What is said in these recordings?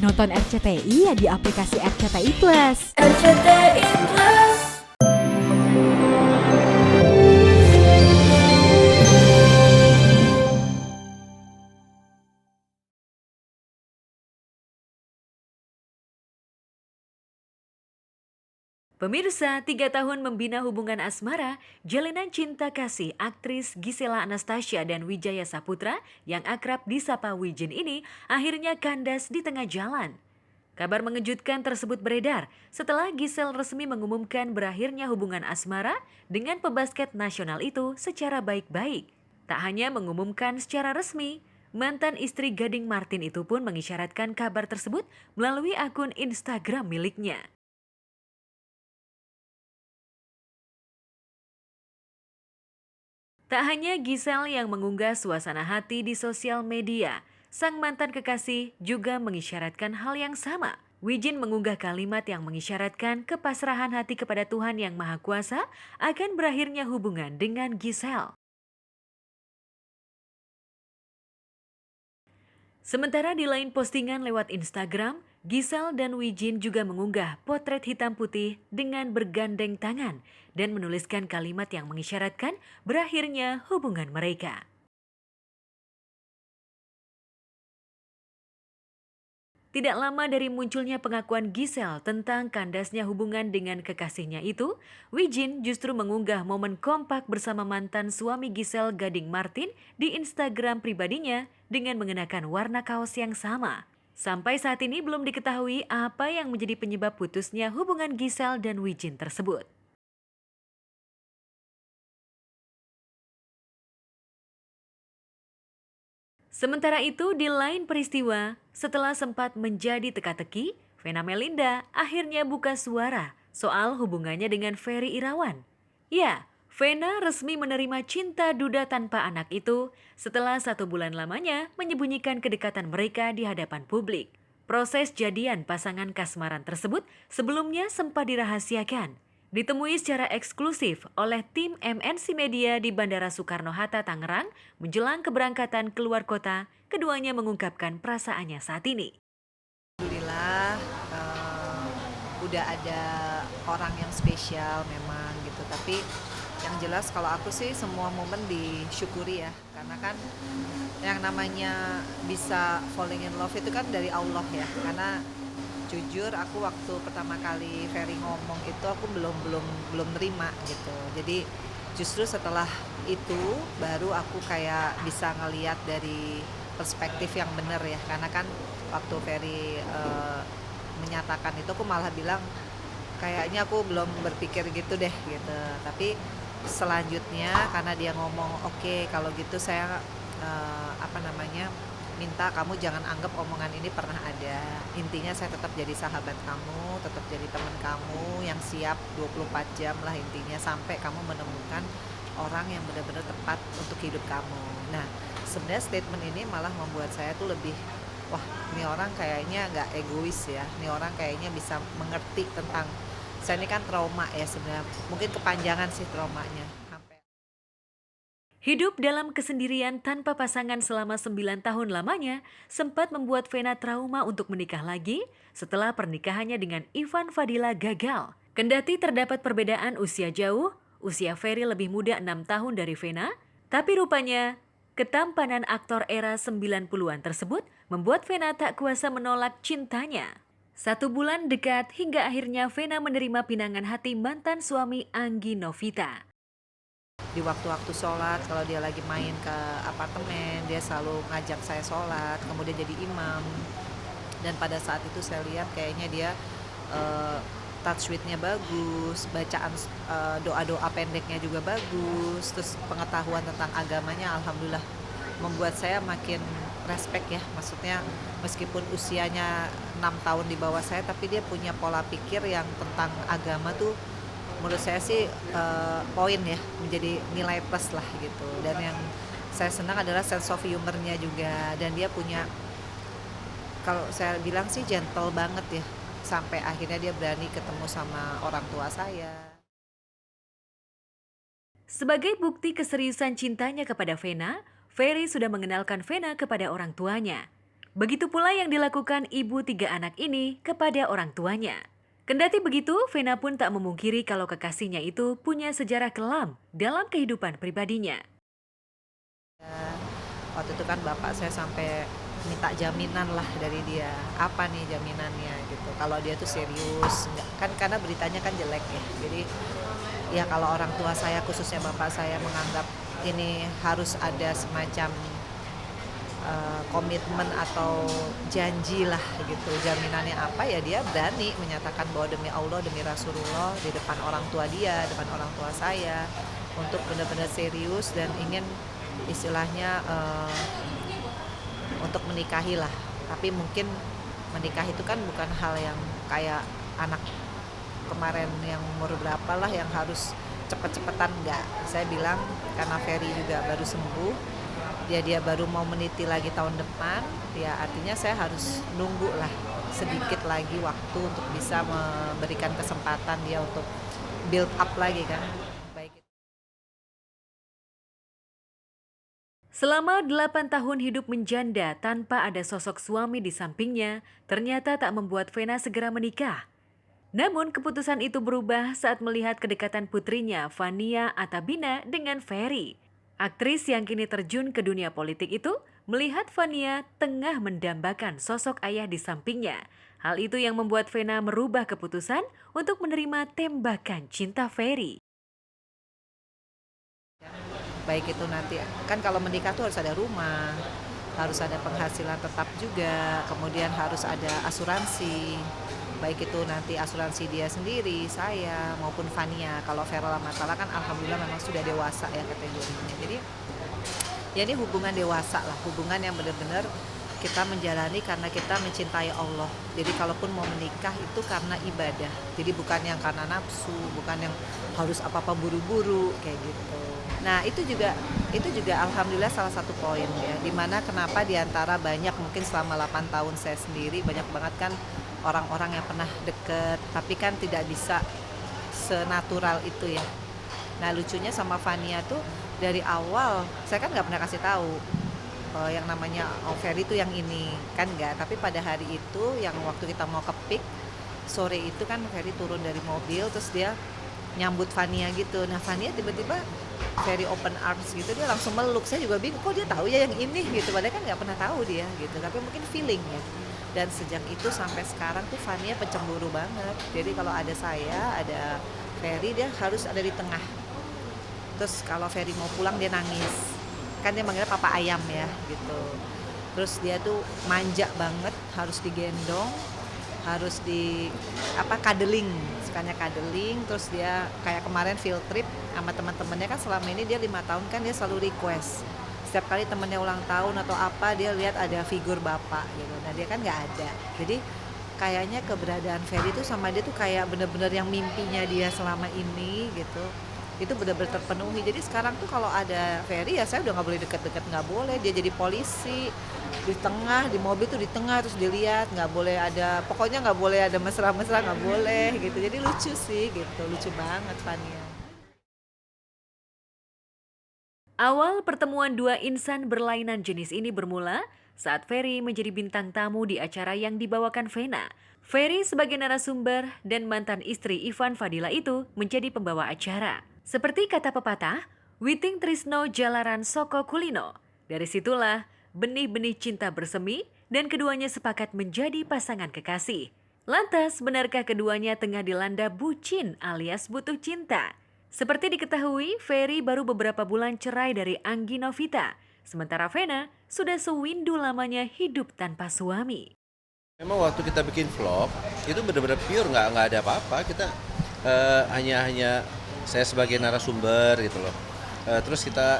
Nonton RCTI ya di aplikasi RCTI Plus. RCTI Plus. Pemirsa, 3 tahun membina hubungan asmara, jalinan cinta kasih aktris Gisela Anastasia dan Wijaya Saputra yang akrab disapa Wijin ini akhirnya kandas di tengah jalan. Kabar mengejutkan tersebut beredar setelah Gisel resmi mengumumkan berakhirnya hubungan asmara dengan pebasket nasional itu secara baik-baik. Tak hanya mengumumkan secara resmi, mantan istri Gading Martin itu pun mengisyaratkan kabar tersebut melalui akun Instagram miliknya. Tak hanya Gisel yang mengunggah suasana hati di sosial media, sang mantan kekasih juga mengisyaratkan hal yang sama. Wijin mengunggah kalimat yang mengisyaratkan kepasrahan hati kepada Tuhan Yang Maha Kuasa akan berakhirnya hubungan dengan Gisel. Sementara di lain postingan lewat Instagram, Gisel dan Wijin juga mengunggah potret hitam putih dengan bergandeng tangan dan menuliskan kalimat yang mengisyaratkan berakhirnya hubungan mereka. Tidak lama dari munculnya pengakuan Gisel tentang kandasnya hubungan dengan kekasihnya itu, Wijin justru mengunggah momen kompak bersama mantan suami Gisel Gading Martin di Instagram pribadinya dengan mengenakan warna kaos yang sama. Sampai saat ini belum diketahui apa yang menjadi penyebab putusnya hubungan Gisel dan Wijin tersebut. Sementara itu, di lain peristiwa, setelah sempat menjadi teka-teki, Vena Melinda akhirnya buka suara soal hubungannya dengan Ferry Irawan. Ya, Vena resmi menerima cinta duda tanpa anak itu setelah 1 bulan lamanya menyembunyikan kedekatan mereka di hadapan publik. Proses jadian pasangan kasmaran tersebut sebelumnya sempat dirahasiakan. Ditemui secara eksklusif oleh tim MNC Media di Bandara Soekarno-Hatta, Tangerang, menjelang keberangkatan keluar kota, keduanya mengungkapkan perasaannya saat ini. Alhamdulillah udah ada orang yang spesial memang gitu, tapi yang jelas kalau aku sih semua momen disyukuri ya, karena kan yang namanya bisa falling in love itu kan dari Allah ya. Karena jujur aku waktu pertama kali Ferry ngomong itu aku belum nerima gitu. Jadi justru setelah itu baru aku kayak bisa ngelihat dari perspektif yang benar ya. Karena kan waktu Ferry menyatakan itu aku malah bilang kayaknya aku belum berpikir gitu deh gitu. Tapi selanjutnya karena dia ngomong oke, kalau gitu saya minta kamu jangan anggap omongan ini pernah ada. Intinya saya tetap jadi sahabat kamu, tetap jadi teman kamu yang siap 24 jam lah intinya sampai kamu menemukan orang yang benar-benar tepat untuk hidup kamu. Nah, sebenarnya statement ini malah membuat saya tuh lebih wah, ini orang kayaknya nggak egois ya. Ini orang kayaknya bisa mengerti tentang saya ini kan trauma ya sebenarnya. Mungkin kepanjangan sih traumanya. Hidup dalam kesendirian tanpa pasangan selama 9 tahun lamanya sempat membuat Vena trauma untuk menikah lagi setelah pernikahannya dengan Ivan Fadila gagal. Kendati terdapat perbedaan usia jauh, usia Ferry lebih muda 6 tahun dari Vena, tapi rupanya ketampanan aktor era 90-an tersebut membuat Vena tak kuasa menolak cintanya. 1 bulan dekat hingga akhirnya Vena menerima pinangan hati mantan suami Anggi Novita. Di waktu-waktu sholat, kalau dia lagi main ke apartemen, dia selalu ngajak saya sholat, kemudian jadi imam. Dan pada saat itu saya lihat kayaknya dia tajwidnya bagus, bacaan doa-doa pendeknya juga bagus, terus pengetahuan tentang agamanya alhamdulillah membuat saya makin respect ya. Maksudnya meskipun usianya 6 tahun di bawah saya, tapi dia punya pola pikir yang tentang agama tuh menurut saya sih poin ya, menjadi nilai plus lah gitu. Dan yang saya senang adalah sense of humornya juga, dan dia punya, kalau saya bilang sih gentle banget ya, sampai akhirnya dia berani ketemu sama orang tua saya. Sebagai bukti keseriusan cintanya kepada Vena, Ferry sudah mengenalkan Vena kepada orang tuanya. Begitu pula yang dilakukan ibu 3 anak ini kepada orang tuanya. Kendati begitu, Vena pun tak memungkiri kalau kekasihnya itu punya sejarah kelam dalam kehidupan pribadinya. Waktu itu kan bapak saya sampai minta jaminan lah dari dia. Apa nih jaminannya gitu. Kalau dia tuh serius, enggak kan karena beritanya kan jelek ya. Jadi ya kalau orang tua saya khususnya bapak saya menganggap ini harus ada semacam komitmen atau janji lah gitu. Jaminannya apa ya dia berani menyatakan bahwa demi Allah, demi Rasulullah di depan orang tua dia, depan orang tua saya untuk benar-benar serius dan ingin istilahnya untuk menikahi lah. Tapi mungkin menikah itu kan bukan hal yang kayak anak kemarin yang umur berapa lah yang harus cepet-cepetan, enggak. Saya bilang karena Ferry juga baru sembuh, dia baru mau meniti lagi tahun depan, ya artinya saya harus nunggu lah sedikit lagi waktu untuk bisa memberikan kesempatan dia untuk build up lagi kan. Baik. Selama 8 tahun hidup menjanda tanpa ada sosok suami di sampingnya, ternyata tak membuat Vena segera menikah. Namun keputusan itu berubah saat melihat kedekatan putrinya Fania Atabina dengan Ferry. Aktris yang kini terjun ke dunia politik itu melihat Fania tengah mendambakan sosok ayah di sampingnya. Hal itu yang membuat Vena merubah keputusan untuk menerima tembakan cinta Ferry. Baik itu nanti kan kalau menikah tuh harus ada rumah, harus ada penghasilan tetap juga, kemudian harus ada asuransi. Baik itu nanti asuransi dia sendiri, saya maupun Fania. Kalau Vera Lamatala kan alhamdulillah memang sudah dewasa ya kategorinya. Jadi ya ini hubungan dewasa lah, hubungan yang benar-benar kita menjalani karena kita mencintai Allah. Jadi kalaupun mau menikah itu karena ibadah. Jadi bukan yang karena nafsu, bukan yang harus apa-apa buru-buru kayak gitu. Nah itu juga alhamdulillah salah satu poin ya. Dimana kenapa diantara banyak mungkin selama 8 tahun saya sendiri banyak banget kan orang-orang yang pernah deket tapi kan tidak bisa senatural itu ya. Nah lucunya sama Fania tuh dari awal saya kan nggak pernah kasih tahu yang namanya Ferry itu yang ini kan nggak. Tapi pada hari itu yang waktu kita mau ke PIK sore itu kan Ferry turun dari mobil terus dia nyambut Fania gitu. Nah Fania tiba-tiba Ferry open arms gitu, dia langsung meluk. Saya juga bingung kok dia tahu ya yang ini gitu, padahal kan nggak pernah tahu dia gitu, tapi mungkin feeling ya. Dan sejak itu sampai sekarang tuh Fania pencemburu banget. Jadi kalau ada saya, ada Ferry, dia harus ada di tengah. Terus kalau Ferry mau pulang dia nangis. Kan dia manggilnya papa ayam ya gitu. Terus dia tuh manja banget, harus digendong, harus cuddling, sukanya cuddling. Terus dia kayak kemarin field trip sama teman-temannya kan selama ini dia 5 tahun kan dia selalu request. Setiap kali temennya ulang tahun atau apa dia lihat ada figur bapak gitu. Nah dia kan nggak ada. Jadi kayaknya keberadaan Ferry itu sama dia tuh kayak bener-bener yang mimpinya dia selama ini gitu. Itu benar-benar terpenuhi. Jadi sekarang tuh kalau ada Ferry ya saya udah nggak boleh deket-deket, nggak boleh. Dia jadi polisi di tengah, di mobil tuh di tengah terus dilihat, nggak boleh ada, pokoknya nggak boleh ada mesra-mesra, nggak boleh gitu. Jadi lucu sih gitu, lucu banget Fania. Awal pertemuan dua insan berlainan jenis ini bermula saat Ferry menjadi bintang tamu di acara yang dibawakan Vena. Ferry sebagai narasumber dan mantan istri Ivan Fadila itu menjadi pembawa acara. Seperti kata pepatah, Witing Trisno Jalaran Soko Kulino. Dari situlah benih-benih cinta bersemi dan keduanya sepakat menjadi pasangan kekasih. Lantas, benarkah keduanya tengah dilanda bucin alias butuh cinta? Seperti diketahui, Ferry baru beberapa bulan cerai dari Anggi Novita. Sementara Vena sudah sewindu lamanya hidup tanpa suami. Memang waktu kita bikin vlog, itu benar-benar pure, nggak ada apa-apa. Kita hanya saya sebagai narasumber gitu loh. Terus kita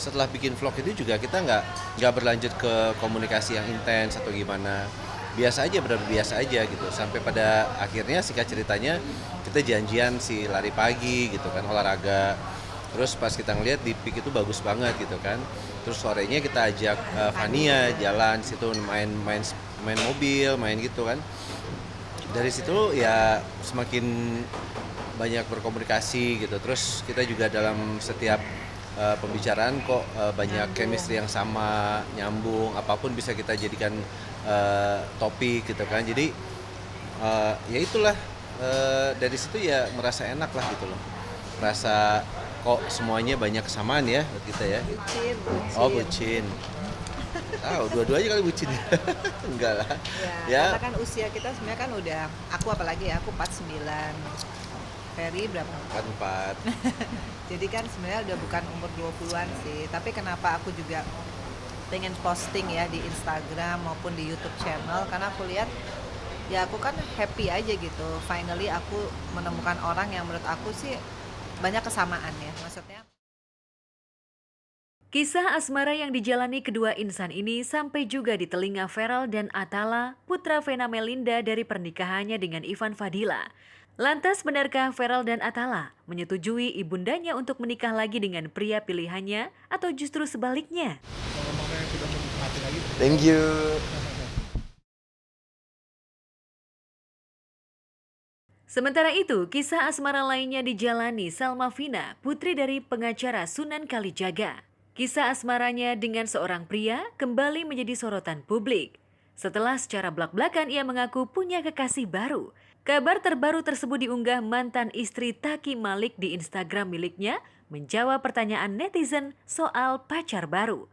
setelah bikin vlog itu juga kita nggak berlanjut ke komunikasi yang intens atau gimana. Biasa aja, benar-benar biasa aja gitu. Sampai pada akhirnya singkat ceritanya kita janjian si lari pagi gitu kan, olahraga. Terus pas kita ngeliat di PIK itu bagus banget gitu kan. Terus sorenya kita ajak Fania jalan situ main mobil, main gitu kan. Dari situ ya semakin banyak berkomunikasi gitu. Terus kita juga dalam setiap pembicaraan kok banyak chemistry yang sama, nyambung, apapun bisa kita jadikan topik gitu kan. Jadi ya itulah dari situ ya merasa enak lah gitu loh. Merasa kok semuanya banyak kesamaan ya buat kita ya. Bucin. Oh, bucin. Tahu dua-duanya kali bucin. Enggak lah. Ya, karena kan usia kita sebenarnya kan udah, aku apalagi ya, aku 49. Ferry berapa? 44. Jadi kan sebenarnya udah bukan umur 20-an sih. Tapi kenapa aku juga pengen posting ya di Instagram maupun di YouTube channel, karena aku lihat ya aku kan happy aja gitu. Finally aku menemukan orang yang menurut aku sih banyak kesamaan ya. Maksudnya Kisah asmara yang dijalani kedua insan ini sampai juga di telinga Feral dan Atala, putra Vena Melinda dari pernikahannya dengan Ivan Fadila. Lantas benarkah Feral dan Atala menyetujui ibundanya untuk menikah lagi dengan pria pilihannya atau justru sebaliknya? Thank you. Sementara itu, kisah asmara lainnya dijalani Salma Vina, putri dari pengacara Sunan Kalijaga. Kisah asmaranya dengan seorang pria kembali menjadi sorotan publik. Setelah secara blak-blakan ia mengaku punya kekasih baru. Kabar terbaru tersebut diunggah mantan istri Taki Malik di Instagram miliknya, menjawab pertanyaan netizen soal pacar baru.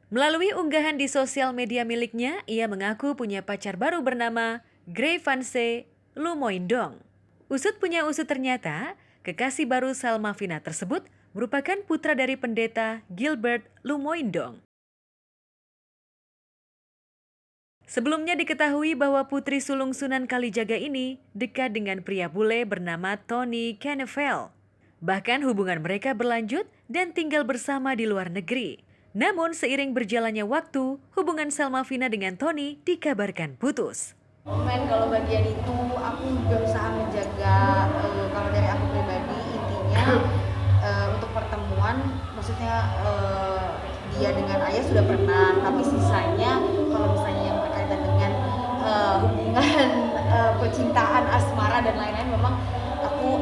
Melalui unggahan di sosial media miliknya, ia mengaku punya pacar baru bernama Gray Vanse Lumoindong. Usut punya usut, ternyata kekasih baru Salma Vina tersebut merupakan putra dari pendeta Gilbert Lumoindong. Sebelumnya diketahui bahwa putri sulung Sunan Kalijaga ini dekat dengan pria bule bernama Tony Kennevel. Bahkan hubungan mereka berlanjut dan tinggal bersama di luar negeri. Namun seiring berjalannya waktu, hubungan Salma Vina dengan Tony dikabarkan putus. Kalau bagian itu aku berusaha menjaga, kalau dari aku pribadi intinya untuk pertemuan, maksudnya dia dengan ayah sudah pernah, tapi sisanya kalau misalnya yang berkaitan dengan hubungan percintaan asmara dan lain-lain, memang aku